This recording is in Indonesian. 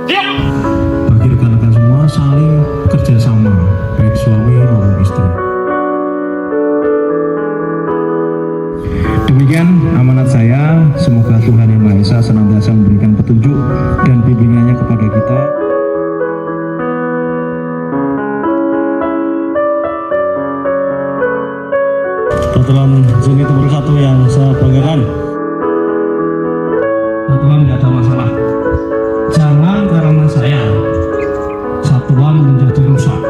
Bagi rekan-rekan semua saling kerjasama, baik suami maupun istri. Demikian amanat saya, semoga Tuhan Yang Maha Esa senantiasa memberikan petunjuk dan bimbingannya kepada kita. Tuhan Zumi Wabarakatuh yang saya banggakan. Tuhan tidak ada masalah. Jangan karena saya satuan menjadi rusak.